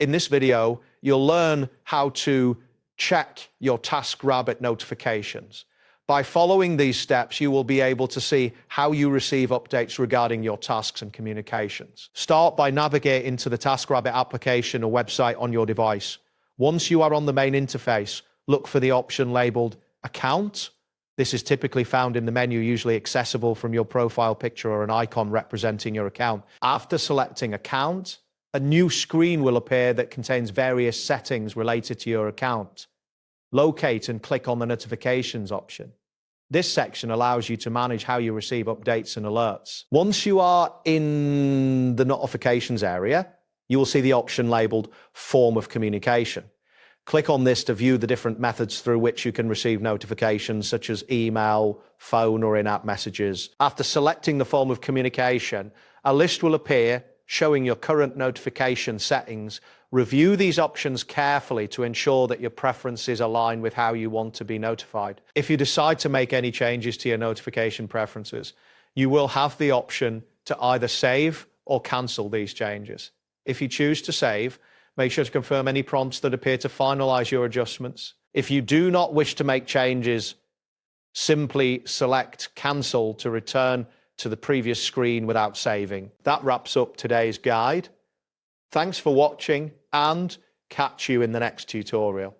In this video, you'll learn how to check your Taskrabbit notifications. By following these steps, you will be able to see how you receive updates regarding your tasks and communications. Start by navigating to the Taskrabbit application or website on your device. Once you are on the main interface, look for the option labeled Account. This is typically found in the menu, usually accessible from your profile picture or an icon representing your account. After selecting Account, a new screen will appear that contains various settings related to your account. Locate and click on the Notifications option. This section allows you to manage how you receive updates and alerts. Once you are in the notifications area, you will see the option labeled Form of Communication. Click on this to view the different methods through which you can receive notifications, such as email, phone, or in-app messages. After selecting the form of communication, a list will appear showing your current notification settings. Review these options carefully to ensure that your preferences align with how you want to be notified. If you decide to make any changes to your notification preferences, you will have the option to either save or cancel these changes. If you choose to save, make sure to confirm any prompts that appear to finalize your adjustments. If you do not wish to make changes, simply select Cancel to return to the previous screen without saving. That wraps up today's guide. Thanks for watching and catch you in the next tutorial.